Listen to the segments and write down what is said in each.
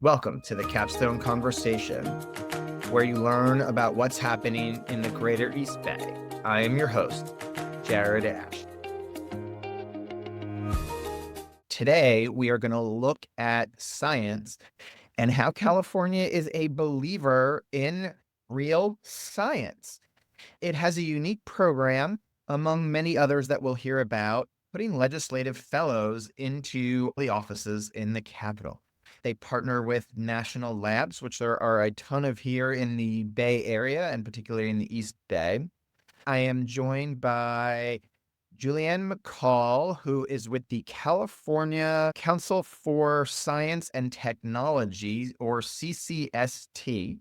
Welcome to the Capstone Conversation, where you learn about what's happening in the greater East Bay. I am your host, Jared Asch. Today, we are going to look at science and how California is a believer in real science. It has a unique program, among many others that we'll hear about, putting legislative fellows into the offices in the Capitol. They partner with national labs, which there are a ton of here in the Bay Area, and particularly in the East Bay. I am joined by Julianne McCall, who is with the California Council for Science and Technology, or CCST.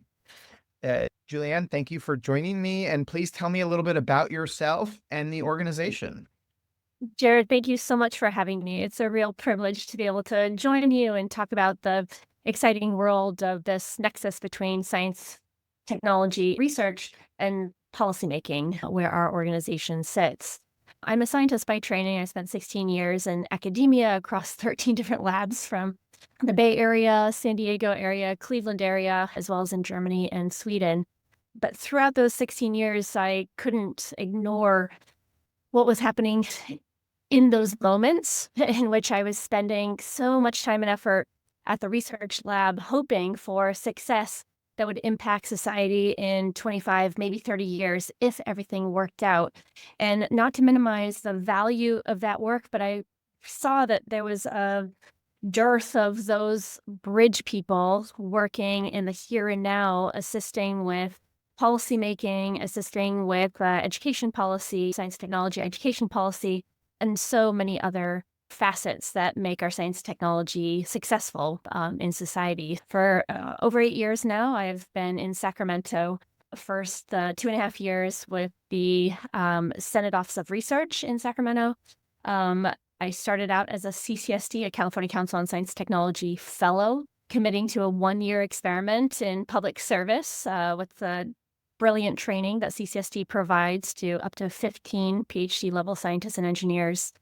Julianne, thank you for joining me, and please tell me a little bit about yourself and the organization. Jared, thank you so much for having me. It's a real privilege to be able to join you and talk about the exciting world of this nexus between science, technology, research, and policymaking, where our organization sits. I'm a scientist by training. I spent 16 years in academia across 13 different labs from the Bay Area, San Diego area, Cleveland area, as well as in Germany and Sweden. But throughout those 16 years, I couldn't ignore what was happening in those moments in which I was spending so much time and effort at the research lab, hoping for success that would impact society in 25, maybe 30 years if everything worked out. And not to minimize the value of that work, but I saw that there was a dearth of those bridge people working in the here and now, assisting with policymaking, assisting with education policy, science, technology, education policy, and so many other facets that make our science technology successful in society. For over 8 years now, I've been in Sacramento. First, 2.5 years with the Senate Office of Research in Sacramento. I started out as a CCST, a California Council on Science Technology fellow, committing to a 1-year experiment in public service with the brilliant training that CCST provides to up to 15 PhD level scientists and engineers.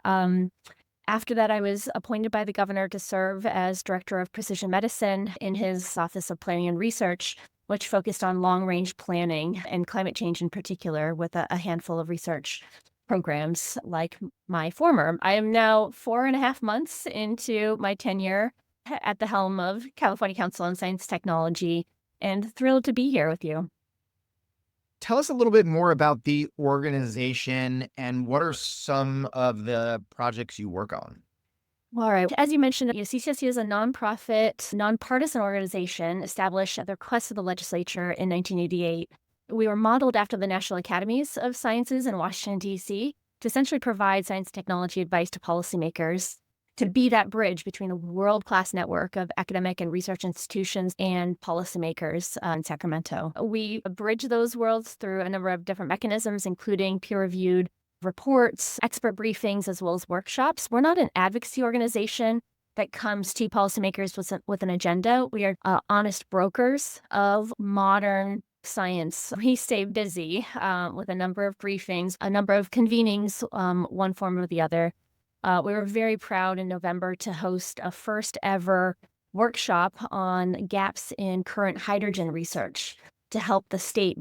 After that, I was appointed by the governor to serve as director of precision medicine in his Office of Planning and Research, which focused on long-range planning and climate change in particular, with a handful of research programs like my former. I am now 4.5 months into my tenure at the helm of California Council on Science Technology, and thrilled to be here with you. Tell us a little bit more about the organization and what are some of the projects you work on? All right. As you mentioned, CCSU is a nonprofit, nonpartisan organization established at the request of the legislature in 1988. We were modeled after the National Academies of Sciences in Washington, D.C., to essentially provide science technology advice to policymakers, to be that bridge between a world-class network of academic and research institutions and policymakers in Sacramento. We bridge those worlds through a number of different mechanisms, including peer-reviewed reports, expert briefings, as well as workshops. We're not an advocacy organization that comes to policymakers with an agenda. We are honest brokers of modern science. We stay busy with a number of briefings, a number of convenings, one form or the other. We were very proud in November to host a first ever workshop on gaps in current hydrogen research to help the state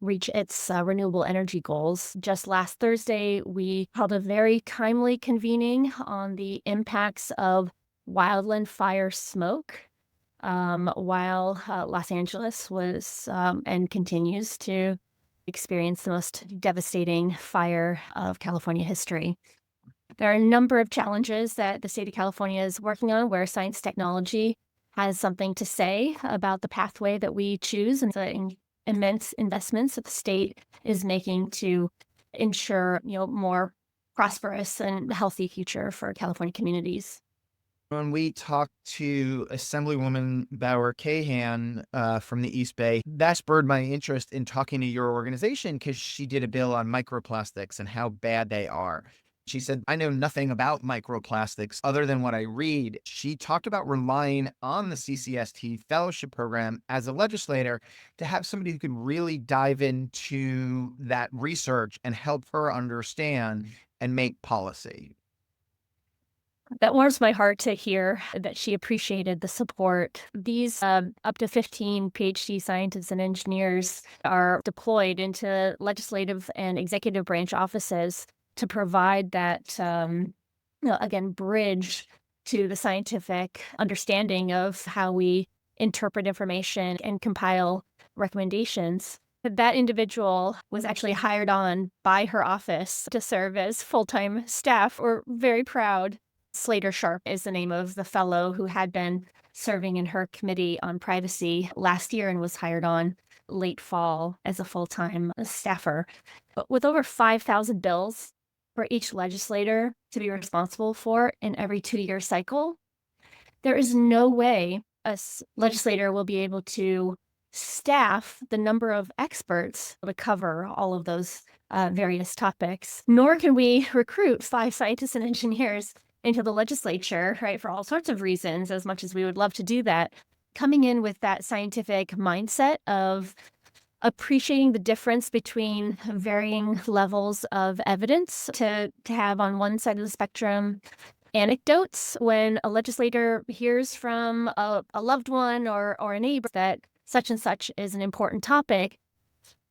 reach its renewable energy goals. Just last Thursday, we held a very timely convening on the impacts of wildfire smoke while Los Angeles was and continues to experience the most devastating fire of California history. There are a number of challenges that the state of California is working on where science technology has something to say about the pathway that we choose and the immense investments that the state is making to ensure, more prosperous and healthy future for California communities. When we talked to Assemblywoman Bauer Cahan from the East Bay, that spurred my interest in talking to your organization because she did a bill on microplastics and how bad they are. She said, I know nothing about microplastics other than what I read. She talked about relying on the CCST fellowship program as a legislator to have somebody who could really dive into that research and help her understand and make policy. That warms my heart to hear that she appreciated the support. These up to 15 PhD scientists and engineers are deployed into legislative and executive branch offices to provide that, again, bridge to the scientific understanding of how we interpret information and compile recommendations. That individual was actually hired on by her office to serve as full-time staff. We're very proud. Slater Sharp is the name of the fellow who had been serving in her committee on privacy last year and was hired on late fall as a full-time staffer. But with over 5,000 bills for each legislator to be responsible for in every 2-year cycle, there is no way legislator will be able to staff the number of experts to cover all of those various topics, nor can we recruit 5 scientists and engineers into the legislature, right, for all sorts of reasons, as much as we would love to do that. Coming in with that scientific mindset of appreciating the difference between varying levels of evidence to have on one side of the spectrum anecdotes when a legislator hears from a loved one or a neighbor that such and such is an important topic.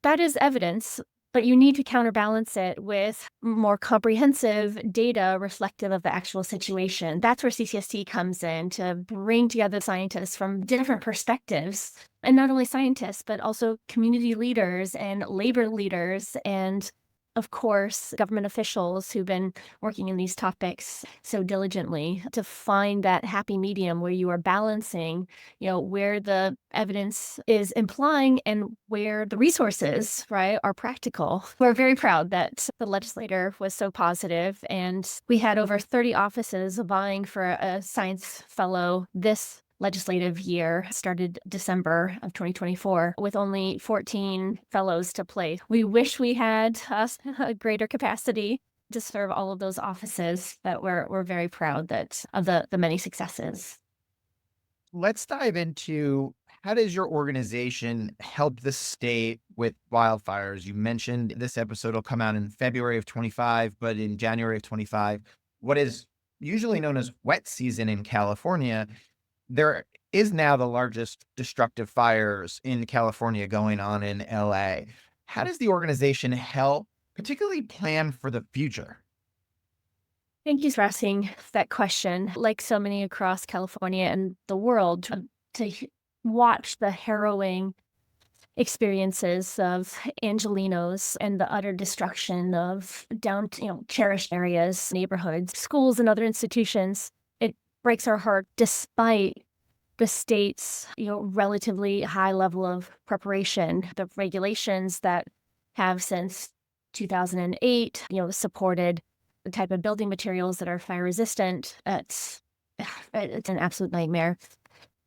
That is evidence, but you need to counterbalance it with more comprehensive data reflective of the actual situation. That's where CCST comes in to bring together scientists from different perspectives. And not only scientists, but also community leaders and labor leaders and, of course, government officials who've been working in these topics so diligently to find that happy medium where you are balancing, where the evidence is implying and where the resources, right, are practical. We're very proud that the legislator was so positive, and we had over 30 offices vying for a science fellow this legislative year, started December of 2024, with only 14 fellows to place. We wish we had a greater capacity to serve all of those offices, but we're very proud of the many successes. Let's dive into how does your organization help the state with wildfires? You mentioned this episode will come out in February of 25, but in January of 25, what is usually known as wet season in California, there is now the largest destructive fires in California going on in LA. How does the organization help, particularly plan for the future? Thank you for asking that question. Like so many across California and the world, watch the harrowing experiences of Angelenos and the utter destruction of cherished areas, neighborhoods, schools, and other institutions. It breaks our heart despite the state's, relatively high level of preparation, the regulations that have since 2008, supported the type of building materials that are fire resistant. It's an absolute nightmare.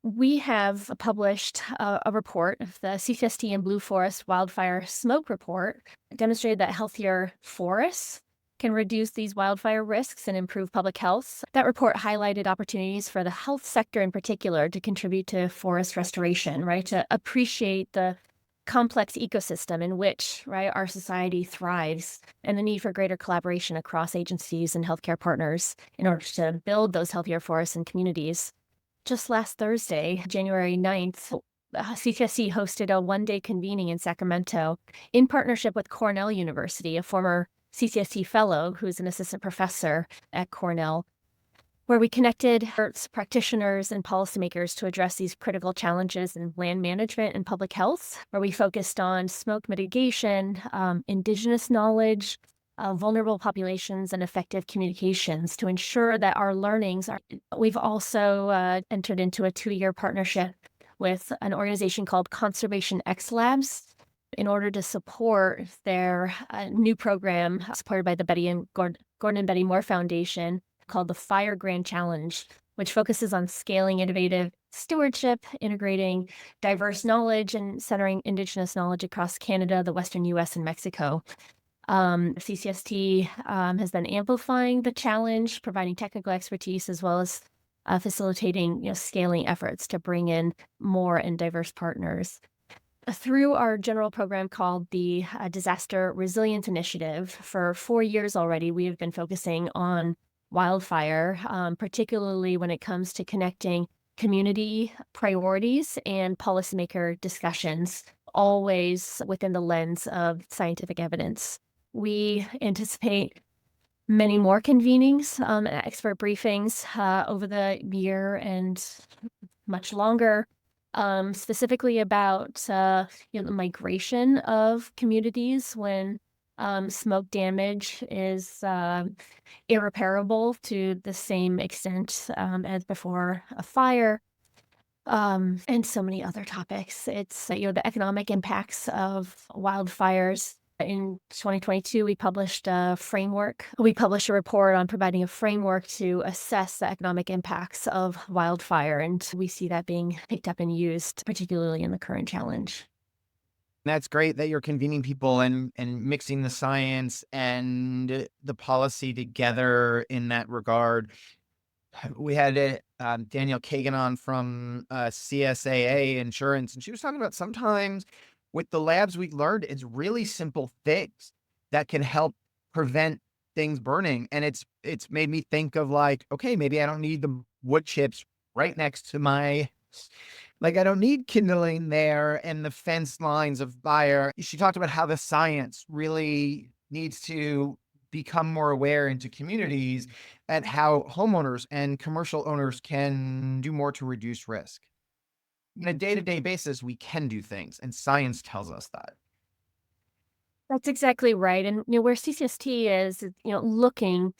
We have published a report, the CCST and Blue Forest Wildfire Smoke Report, demonstrated that healthier forests can reduce these wildfire risks and improve public health. That report highlighted opportunities for the health sector in particular to contribute to forest restoration, right? To appreciate the complex ecosystem in which, right, our society thrives, and the need for greater collaboration across agencies and healthcare partners in order to build those healthier forests and communities. Just last Thursday, January 9th, CCSC hosted a one-day convening in Sacramento in partnership with Cornell University, a former CCST fellow who's an assistant professor at Cornell, where we connected experts, practitioners, and policymakers to address these critical challenges in land management and public health, where we focused on smoke mitigation, indigenous knowledge, vulnerable populations, and effective communications to ensure that our learnings are. We've also entered into a 2-year partnership with an organization called Conservation X Labs in order to support their new program supported by the Gordon and Betty Moore Foundation called the Fire Grand Challenge, which focuses on scaling innovative stewardship, integrating diverse knowledge, and centering Indigenous knowledge across Canada, the Western U.S., and Mexico. CCST has been amplifying the challenge, providing technical expertise, as well as facilitating scaling efforts to bring in more and diverse partners. Through our general program called the Disaster Resilience Initiative, for 4 years already, we have been focusing on wildfire, particularly when it comes to connecting community priorities and policymaker discussions, always within the lens of scientific evidence. We anticipate many more convenings, expert briefings over the year and much longer, specifically about the migration of communities when smoke damage is irreparable to the same extent as before a fire, and so many other topics. It's the economic impacts of wildfires. In 2022, we published a framework. We published a report on providing a framework to assess the economic impacts of wildfire, and we see that being picked up and used, particularly in the current challenge. That's great that you're convening people and mixing the science and the policy together in that regard. We had Danielle Kagan on from CSAA Insurance, and she was talking about sometimes with the labs we learned it's really simple things that can help prevent things burning. And it's made me think of like, okay, maybe I don't need the wood chips right next to my like I don't need kindling there and the fence lines of fire. She talked about how the science really needs to become more aware into communities and how homeowners and commercial owners can do more to reduce risk. On a day-to-day basis, we can do things, and science tells us that. That's exactly right. And where CCST is, looking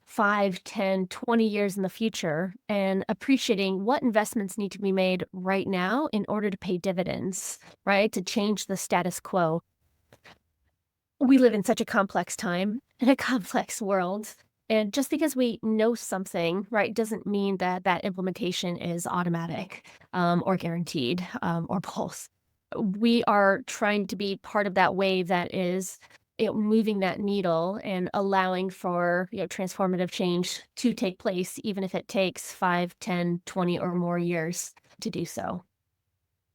5, 10, 20 years in the future and appreciating what investments need to be made right now in order to pay dividends, right? To change the status quo. We live in such a complex time in a complex world. And just because we know something, right, doesn't mean that that implementation is automatic or guaranteed or both. We are trying to be part of that wave that is moving that needle and allowing for transformative change to take place, even if it takes 5, 10, 20, or more years to do so.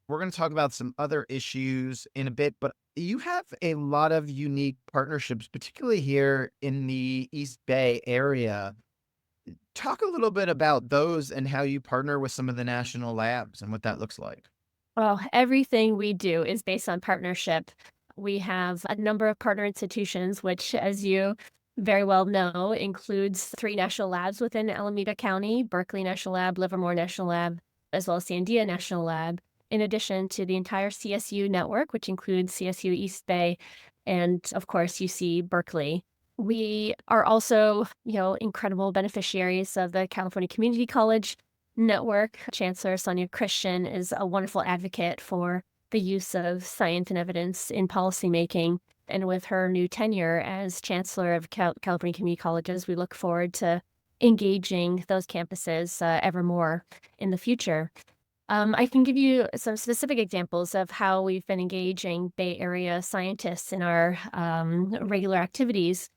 We're going to talk about some other issues in a bit, but you have a lot of unique partnerships, particularly here in the East Bay area. Talk a little bit about those and how you partner with some of the national labs and what that looks like. Well, everything we do is based on partnership. We have a number of partner institutions, which, as you very well know, includes 3 national labs within Alameda County: Berkeley National Lab, Livermore National Lab, as well as Sandia National Lab, in addition to the entire CSU network, which includes CSU East Bay and, of course, UC Berkeley. We are also, incredible beneficiaries of the California Community College network. Chancellor Sonia Christian is a wonderful advocate for the use of science and evidence in policymaking. And with her new tenure as Chancellor of California Community Colleges, we look forward to engaging those campuses ever more in the future. I can give you some specific examples of how we've been engaging Bay Area scientists in our regular activities.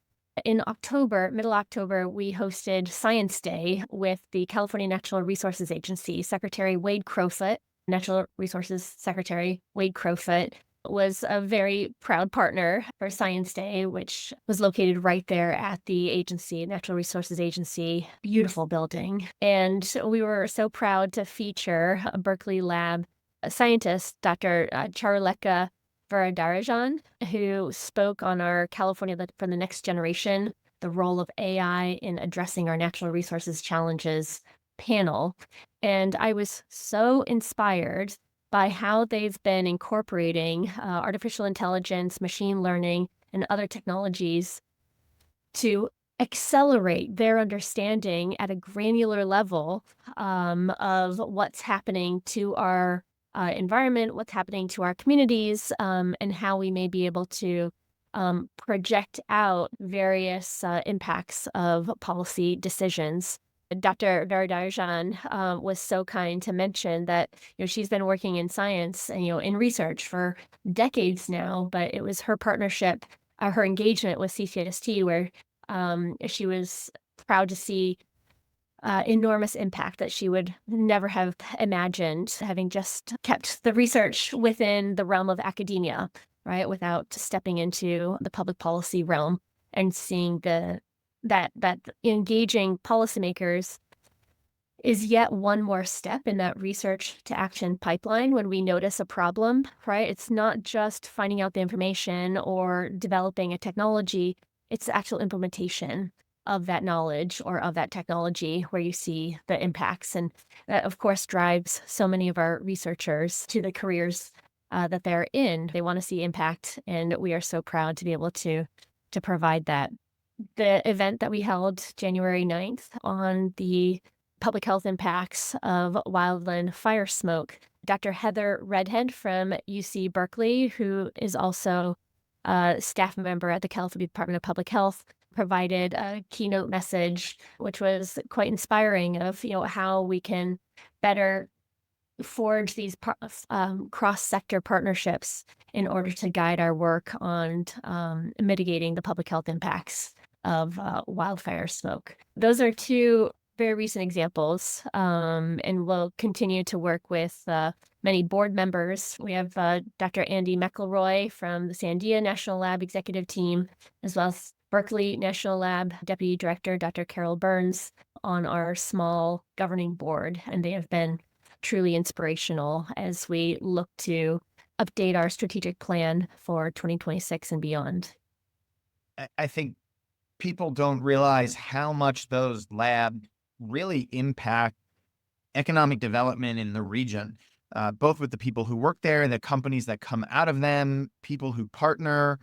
In October, middle October, we hosted Science Day with the California Natural Resources Agency. Secretary Wade Crowfoot, Natural Resources Secretary Wade Crowfoot, was a very proud partner for Science Day, which was located right there at the agency, Natural Resources Agency, beautiful building. And we were so proud to feature a Berkeley lab scientist, Dr. Charuleka Varadarajan, who spoke on our California for the Next Generation, the role of AI in addressing our natural resources challenges panel. And I was so inspired by how they've been incorporating artificial intelligence, machine learning, and other technologies to accelerate their understanding at a granular level of what's happening to our environment, what's happening to our communities, and how we may be able to project out various impacts of policy decisions. Dr. Varadarajan was so kind to mention that she's been working in science and in research for decades now, but it was her partnership, her engagement with CCST where she was proud to see enormous impact that she would never have imagined, having just kept the research within the realm of academia, right, without stepping into the public policy realm and seeing the that engaging policymakers is yet one more step in that research to action pipeline when we notice a problem, right? It's not just finding out the information or developing a technology, it's the actual implementation of that knowledge or of that technology where you see the impacts. And that, of course, drives so many of our researchers to the careers that they're in. They want to see impact, and we are so proud to be able to provide that. The event that we held January 9th on the public health impacts of wildland fire smoke. Dr. Heather Redhead from UC Berkeley, who is also a staff member at the California Department of Public Health, provided a keynote message, which was quite inspiring of, how we can better forge these cross-sector partnerships in order to guide our work on mitigating the public health impacts of wildfire smoke. Those are two very recent examples, and we'll continue to work with many board members. We have Dr. Andy McElroy from the Sandia National Lab executive team, as well as Berkeley National Lab Deputy Director Dr. Carol Burns on our small governing board, and they have been truly inspirational as we look to update our strategic plan for 2026 and beyond. I think people don't realize how much those labs really impact economic development in the region, both with the people who work there and the companies that come out of them, people who partner.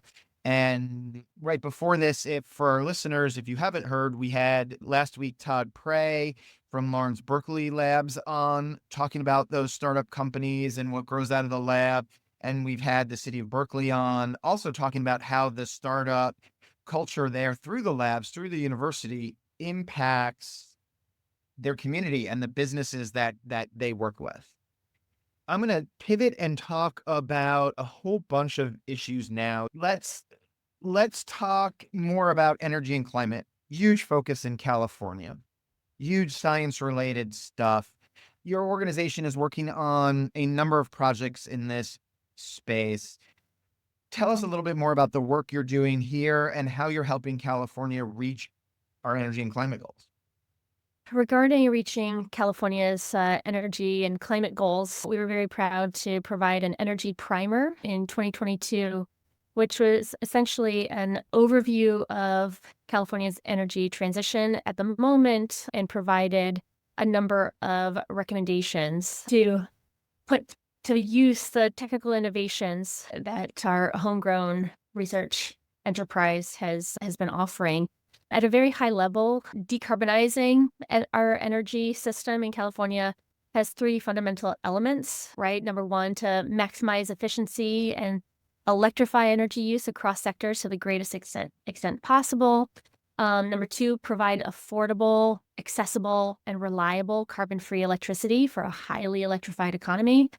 And right before this, if for our listeners, if you haven't heard, we had last week Todd Prey from Lawrence Berkeley Labs on talking about those startup companies and what grows out of the lab. And we've had the city of Berkeley on also talking about how the startup culture there through the labs, through the university impacts their community and the businesses that they work with. I'm going to pivot and talk about a whole bunch of issues now. Let's talk more about energy and climate. Huge focus in California. Huge science related stuff. Your organization is working on a number of projects in this space. Tell us a little bit more about the work you're doing here and how you're helping California reach our energy and climate goals. Regarding reaching California's energy and climate goals, we were very proud to provide an energy primer in 2022, which was essentially an overview of California's energy transition at the moment and provided a number of recommendations to put to use the technical innovations that our homegrown research enterprise has been offering. At a very high level, decarbonizing our energy system in California has three fundamental elements, right? Number one, to maximize efficiency and electrify energy use across sectors to the greatest extent possible. Number two, provide affordable, accessible, and reliable carbon-free electricity for a highly electrified economy.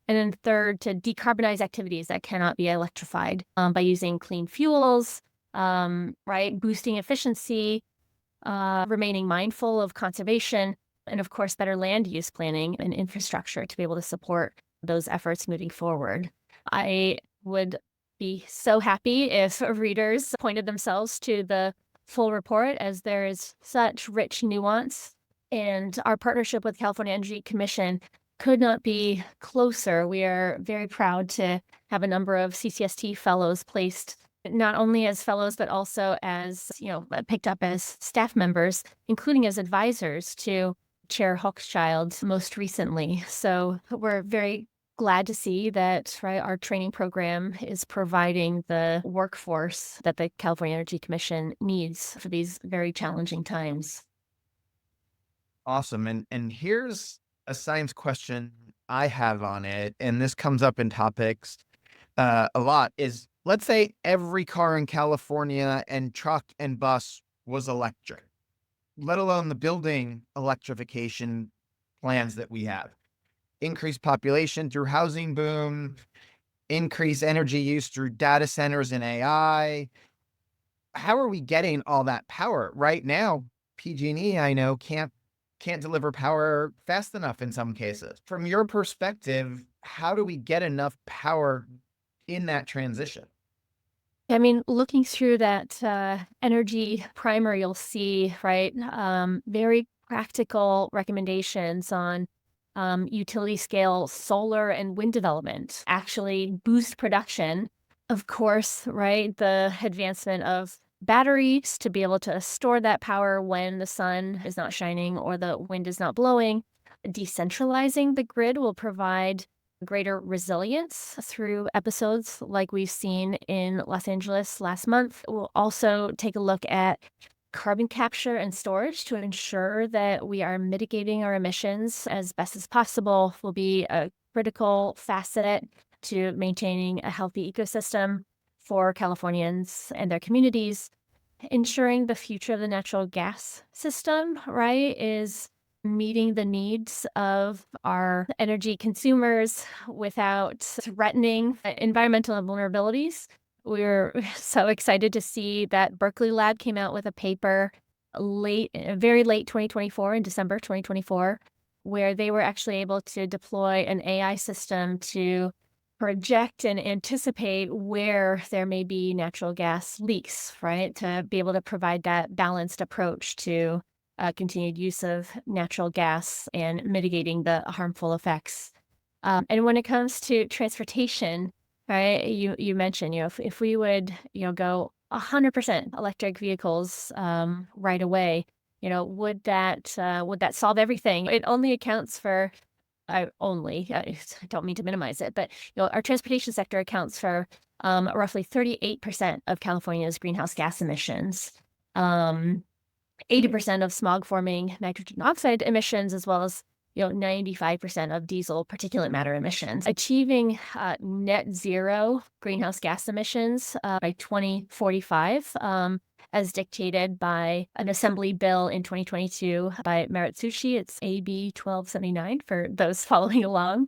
And then third, to decarbonize activities that cannot be electrified by using clean fuels, right? Boosting efficiency, remaining mindful of conservation, and of course, better land use planning and infrastructure to be able to support those efforts moving forward. I would be so happy if readers pointed themselves to the full report, as there is such rich nuance, and our partnership with California Energy Commission could not be closer. We are very proud to have a number of CCST fellows placed not only as fellows, but also as, picked up as staff members, including as advisors to Chair Hochschild most recently. So we're very glad to see that, right, our training program is providing the workforce that the California Energy Commission needs for these very challenging times. Awesome. And here's a science question I have on it, and this comes up in topics a lot, is let's say every car in California and truck and bus was electric, let alone the building electrification plans that we have. Increased population through housing boom, increase energy use through data centers and AI. How are we getting all that power? Right now, PG&E, I know, can't deliver power fast enough in some cases. From your perspective, how do we get enough power in that transition? I mean, looking through that energy primer, you'll see, right, very practical recommendations on utility scale solar and wind development, actually boost production. Of course, right, the advancement of batteries to be able to store that power when the sun is not shining or the wind is not blowing. Decentralizing the grid will provide greater resilience through episodes like we've seen in Los Angeles last month. We'll also take a look at carbon capture and storage to ensure that we are mitigating our emissions as best as possible will be a critical facet to maintaining a healthy ecosystem for Californians and their communities. Ensuring the future of the natural gas system, right, is meeting the needs of our energy consumers without threatening environmental vulnerabilities. We're so excited to see that Berkeley Lab came out with a paper very late 2024, in December 2024, where they were actually able to deploy an AI system to project and anticipate where there may be natural gas leaks, right? To be able to provide that balanced approach to continued use of natural gas and mitigating the harmful effects. And when it comes to transportation, right? You mentioned, if we would, go 100% electric vehicles right away, would that solve everything? It only accounts for I don't mean to minimize it, but, our transportation sector accounts for, roughly 38% of California's greenhouse gas emissions, um, 80% of smog-forming nitrogen oxide emissions, as well as, 95% of diesel particulate matter emissions. Achieving, net zero greenhouse gas emissions, by 2045, as dictated by an assembly bill in 2022 by Maritsushi. It's AB 1279 for those following along.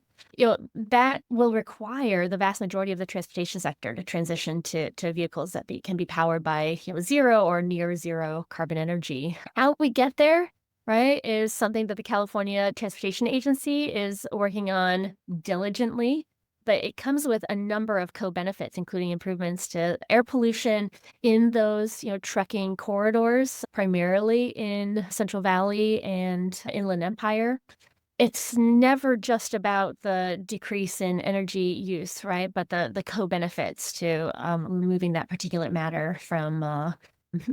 That will require the vast majority of the transportation sector to transition to vehicles that can be powered by, zero or near zero carbon energy. How we get there, right, is something that the California Transportation Agency is working on diligently, but it comes with a number of co-benefits, including improvements to air pollution in those, trucking corridors, primarily in Central Valley and Inland Empire. It's never just about the decrease in energy use, right? But the co-benefits to removing that particulate matter from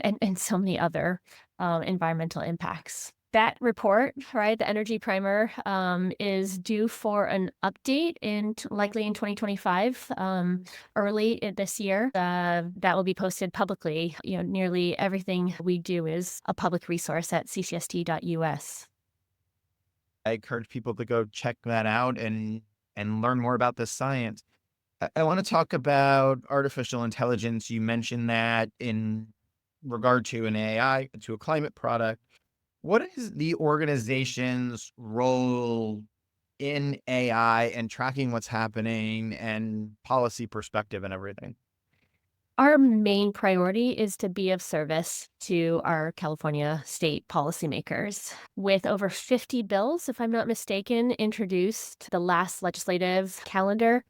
and so many other environmental impacts. That report, right, the Energy Primer, is due for an update likely in 2025, this year. That will be posted publicly. Nearly everything we do is a public resource at ccst.us. I encourage people to go check that out and learn more about this science. I want to talk about artificial intelligence. You mentioned that in regard to an AI, to a climate product. What is the organization's role in AI and tracking what's happening and policy perspective and everything? Our main priority is to be of service to our California state policymakers. With over 50 bills, if I'm not mistaken, introduced the last legislative calendar,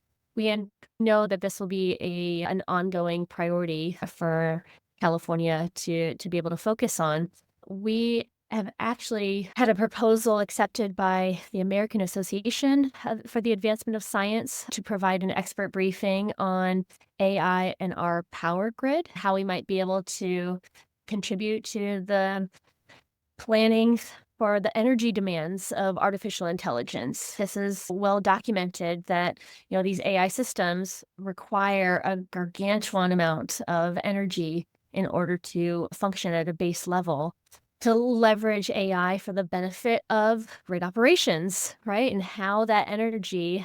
know that this will be an ongoing priority for California to be able to focus on. We have actually had a proposal accepted by the American Association for the Advancement of Science to provide an expert briefing on AI and our power grid, how we might be able to contribute to the planning for the energy demands of artificial intelligence. This is well documented that, these AI systems require a gargantuan amount of energy in order to function at a base level. To leverage AI for the benefit of grid operations, right? And how that energy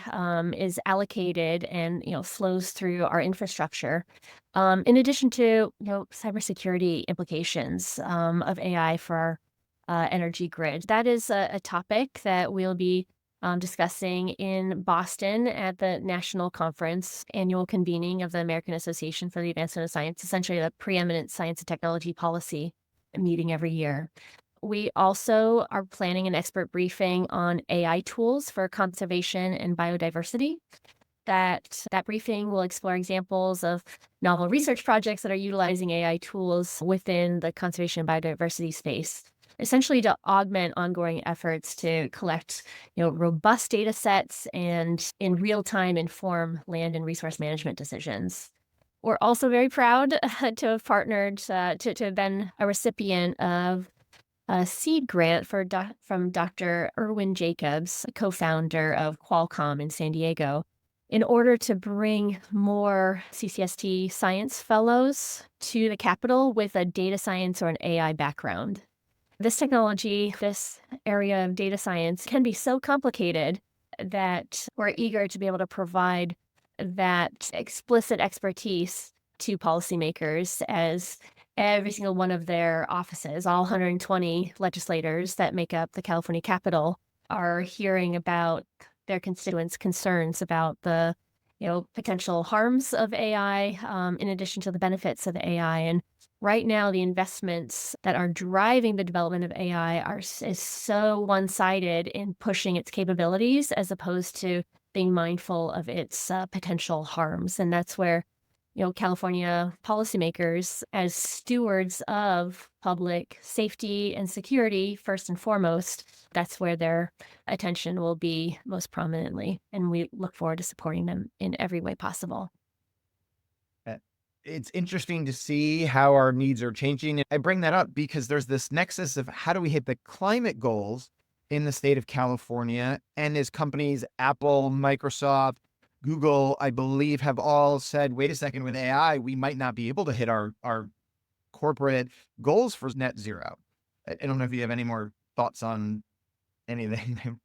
is allocated and flows through our infrastructure. In addition to cybersecurity implications of AI for our energy grid. That is a topic that we'll be discussing in Boston at the national conference, annual convening of the American Association for the Advancement of Science, essentially the preeminent science and technology policy meeting every year. We also are planning an expert briefing on AI tools for conservation and biodiversity. That briefing will explore examples of novel research projects that are utilizing AI tools within the conservation and biodiversity space, essentially to augment ongoing efforts to collect, robust data sets and in real time inform land and resource management decisions. We're also very proud to have partnered to have been a recipient of a seed grant from Dr. Irwin Jacobs, co-founder of Qualcomm in San Diego, in order to bring more CCST science fellows to the Capitol with a data science or an AI background. This technology, this area of data science can be so complicated that we're eager to be able to provide that explicit expertise to policymakers as every single one of their offices, all 120 legislators that make up the California Capitol, are hearing about their constituents' concerns about the potential harms of AI, in addition to the benefits of AI. And right now, the investments that are driving the development of AI is so one-sided in pushing its capabilities as opposed to being mindful of its potential harms. And that's where California policymakers, as stewards of public safety and security, first and foremost, that's where their attention will be most prominently. And we look forward to supporting them in every way possible. Uh, It's interesting to see how our needs are changing. And I bring that up because there's this nexus of how do we hit the climate goals in the state of California? And as companies, Apple, Microsoft, Google, I believe, have all said, wait a second, with AI, we might not be able to hit our corporate goals for net zero. I don't know if you have any more thoughts on anything.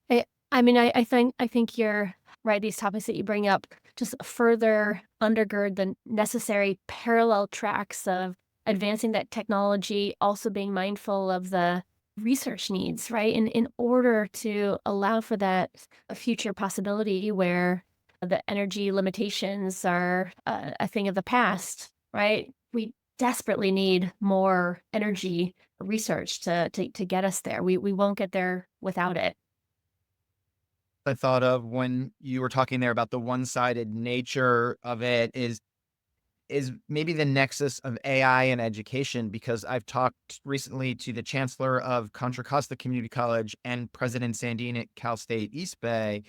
I, I think you're right. These topics that you bring up just further undergird the necessary parallel tracks of advancing that technology, also being mindful of the research needs, right? In order to allow for that future possibility where the energy limitations are a thing of the past, right? We desperately need more energy research to get us there. We won't get there without it. I thought of when you were talking there about the one-sided nature of it is maybe the nexus of AI and education, because I've talked recently to the chancellor of Contra Costa Community College and President Sandine at Cal State East Bay,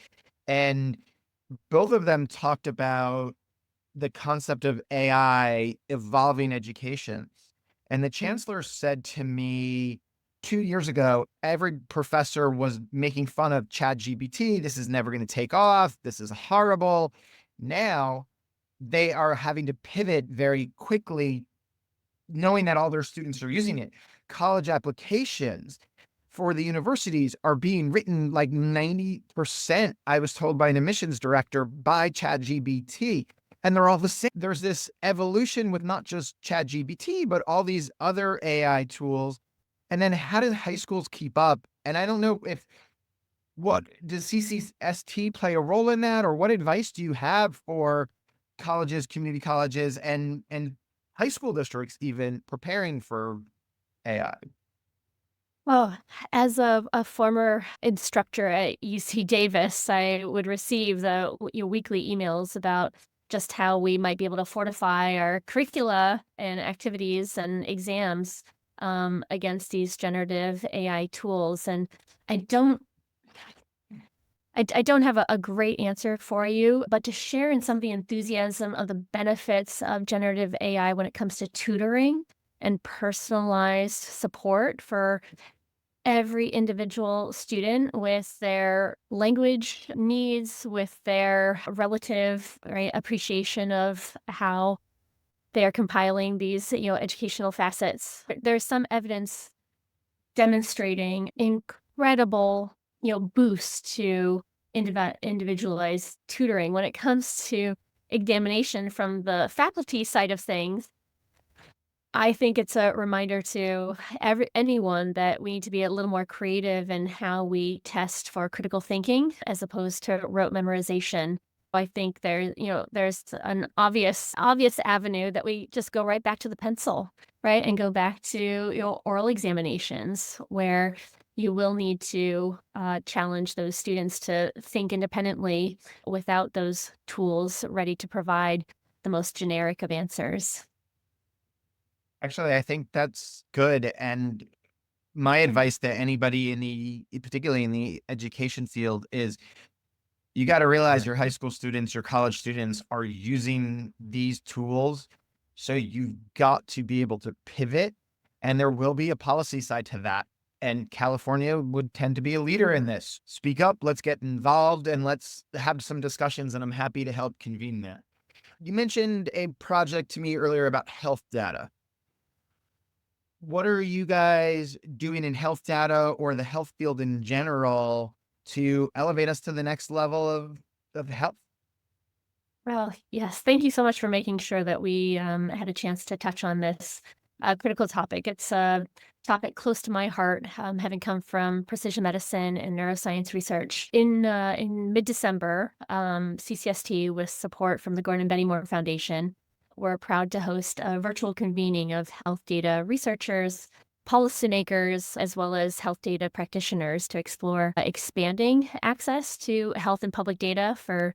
and both of them talked about the concept of AI evolving education. And the chancellor said to me 2 years ago, every professor was making fun of ChatGPT. This is never going to take off. This is horrible. Now they are having to pivot very quickly, knowing that all their students are using it. College applications for the universities are being written like 90%, I was told by an admissions director, by ChatGPT. And they're all the same. There's this evolution with not just ChatGPT, but all these other AI tools. And then how do high schools keep up? And I don't know if what does CCST play a role in that, or what advice do you have for colleges, community colleges, and high school districts even preparing for AI? Well, as a former instructor at UC Davis, I would receive the weekly emails about just how we might be able to fortify our curricula and activities and exams against these generative AI tools. And I don't I don't have a great answer for you, but to share in some of the enthusiasm of the benefits of generative AI when it comes to tutoring and personalized support for every individual student with their language needs, with their relative, right, appreciation of how they are compiling these, educational facets. There's some evidence demonstrating incredible, boost to individualized tutoring when it comes to examination from the faculty side of things. I think it's a reminder to anyone that we need to be a little more creative in how we test for critical thinking as opposed to rote memorization. I think there's an obvious avenue that we just go right back to the pencil, right? And go back to, oral examinations where you will need to challenge those students to think independently without those tools ready to provide the most generic of answers. Actually, I think that's good. And my advice to anybody particularly in the education field, is you got to realize your high school students, your college students are using these tools. So you've got to be able to pivot, and there will be a policy side to that. And California would tend to be a leader in this. Speak up, let's get involved, and let's have some discussions. And I'm happy to help convene that. You mentioned a project to me earlier about health data. What are you guys doing in health data or the health field in general to elevate us to the next level of health? Well, yes. Thank you so much for making sure that we had a chance to touch on this critical topic. It's a topic close to my heart, having come from precision medicine and neuroscience research. In mid-December, CCST, with support from the Gordon Betty Moore Foundation, we're proud to host a virtual convening of health data researchers, policymakers, as well as health data practitioners to explore expanding access to health and public data for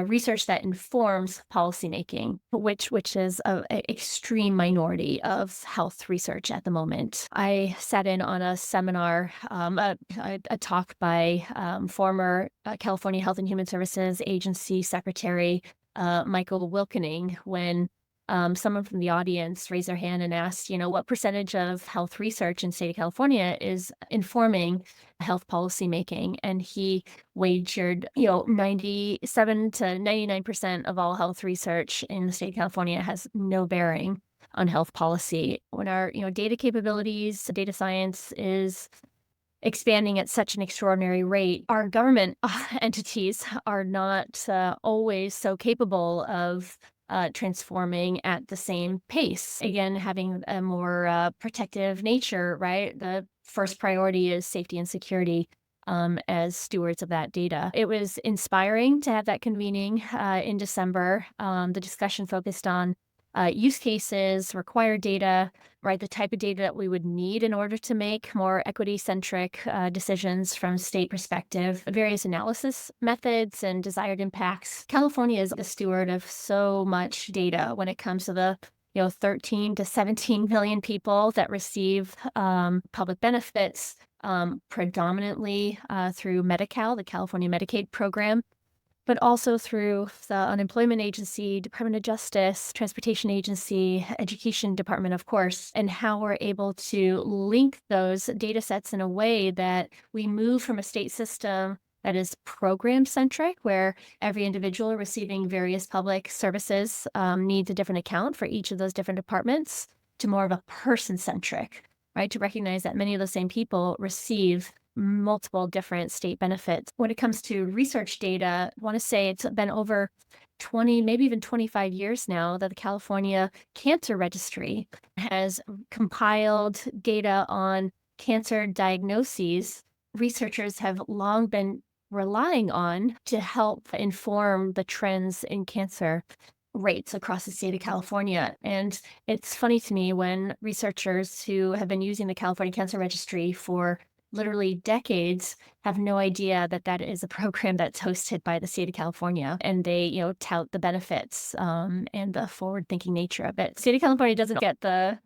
research that informs policymaking, which is a extreme minority of health research at the moment. I sat in on a seminar, a talk by former California Health and Human Services Agency Secretary Michael Wilkening, when someone from the audience raised their hand and asked, what percentage of health research in the state of California is informing health policy making? And he wagered, 97 to 99% of all health research in the state of California has no bearing on health policy. When our, data capabilities, data science is expanding at such an extraordinary rate, our government entities are not always so capable of transforming at the same pace. Again, having a more protective nature, right? The first priority is safety and security as stewards of that data. It was inspiring to have that convening in December. The discussion focused on use cases, required data, right? The type of data that we would need in order to make more equity-centric decisions from state perspective, various analysis methods and desired impacts. California is the steward of so much data when it comes to the 13 to 17 million people that receive public benefits, predominantly through Medi-Cal, the California Medicaid program, but also through the Unemployment Agency, Department of Justice, Transportation Agency, Education Department, of course, and how we're able to link those data sets in a way that we move from a state system that is program-centric, where every individual receiving various public services needs a different account for each of those different departments, to more of a person-centric, right? To recognize that many of those same people receive multiple different state benefits. When it comes to research data, I want to say it's been over 20, maybe even 25 years now that the California Cancer Registry has compiled data on cancer diagnoses researchers have long been relying on to help inform the trends in cancer rates across the state of California. And it's funny to me when researchers who have been using the California Cancer Registry for literally decades have no idea that that is a program that's hosted by the state of California, and they, tout the benefits and the forward-thinking nature of it. State of California doesn't get the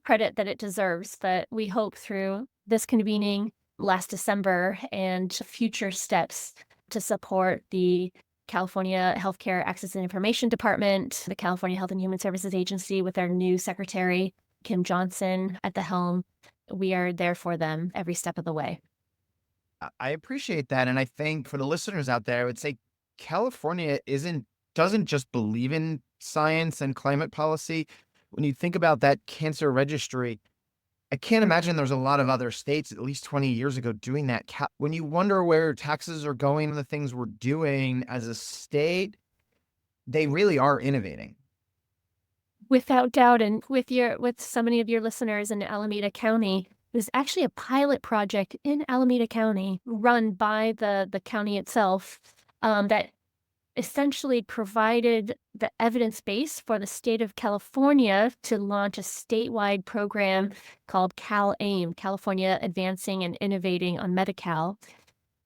credit that it deserves, but we hope through this convening last December and future steps to support the California Healthcare Access and Information Department, the California Health and Human Services Agency with their new secretary, Kim Johnson, at the helm. We are there for them every step of the way. I appreciate that. And I think for the listeners out there, I would say California doesn't just believe in science and climate policy. When you think about that cancer registry, I can't imagine there's a lot of other states at least 20 years ago doing that. When you wonder where taxes are going, the things we're doing as a state, they really are innovating. Without doubt, and with so many of your listeners in Alameda County, there's actually a pilot project in Alameda County run by the county itself that essentially provided the evidence base for the state of California to launch a statewide program called CalAIM, California Advancing and Innovating on Medi-Cal,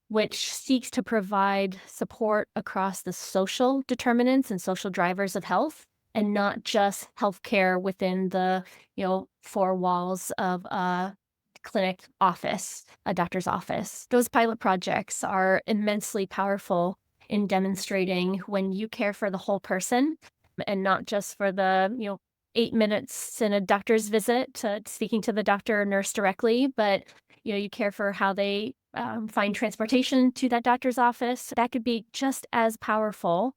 which seeks to provide support across the social determinants and social drivers of health, and not just healthcare within the, four walls of a clinic office, a doctor's office. Those pilot projects are immensely powerful in demonstrating when you care for the whole person and not just for the, 8 minutes in a doctor's visit to speaking to the doctor or nurse directly, but you care for how they find transportation to that doctor's office. That could be just as powerful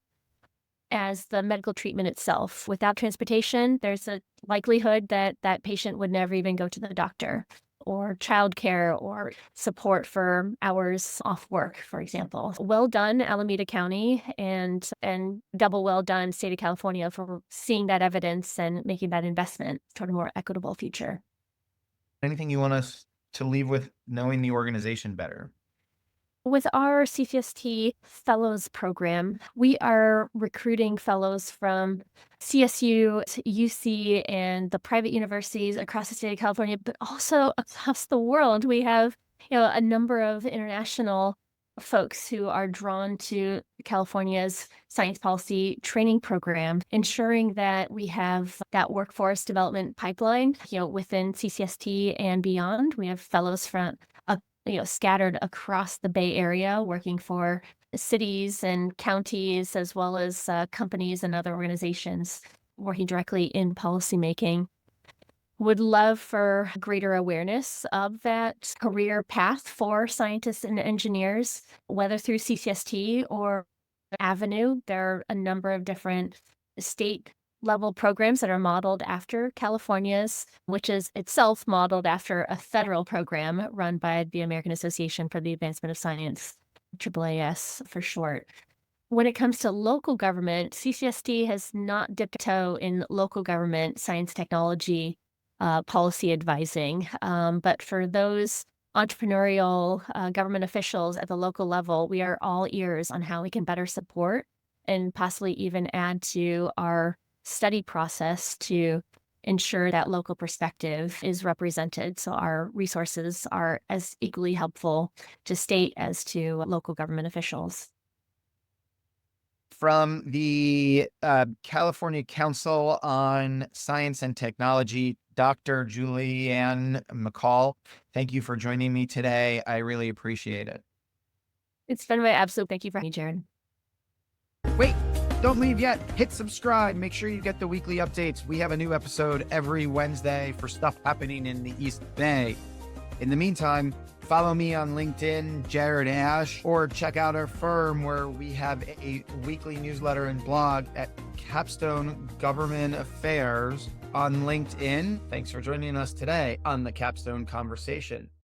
as the medical treatment itself. Without transportation, there's a likelihood that that patient would never even go to the doctor, or childcare or support for hours off work, for example. Well done, Alameda County, and double well done, State of California, for seeing that evidence and making that investment toward a more equitable future. Anything you want us to leave with knowing the organization better? With our CCST Fellows program, we are recruiting fellows from CSU, UC, and the private universities across the state of California, but also across the world. We have, a number of international folks who are drawn to California's science policy training program, ensuring that we have that workforce development pipeline, within CCST and beyond. We have fellows from scattered across the Bay Area, working for cities and counties, as well as companies and other organizations working directly in policymaking. Would love for greater awareness of that career path for scientists and engineers, whether through CCST or Avenue. There are a number of different state level programs that are modeled after California's, which is itself modeled after a federal program run by the American Association for the Advancement of Science, AAAS for short. When it comes to local government, CCST has not dipped a toe in local government science technology policy advising. But for those entrepreneurial government officials at the local level, we are all ears on how we can better support and possibly even add to our study process to ensure that local perspective is represented. So our resources are as equally helpful to state as to local government officials. From the California Council on Science and Technology, Dr. Julianne McCall, thank you for joining me today. I really appreciate it. It's been my absolute thank you for having me, Jared. Wait, don't leave yet. Hit subscribe. Make sure you get the weekly updates. We have a new episode every Wednesday for stuff happening in the East Bay. In the meantime, follow me on LinkedIn, Jared Asch, or check out our firm where we have a weekly newsletter and blog at Capstone Government Affairs on LinkedIn. Thanks for joining us today on the Capstone Conversation.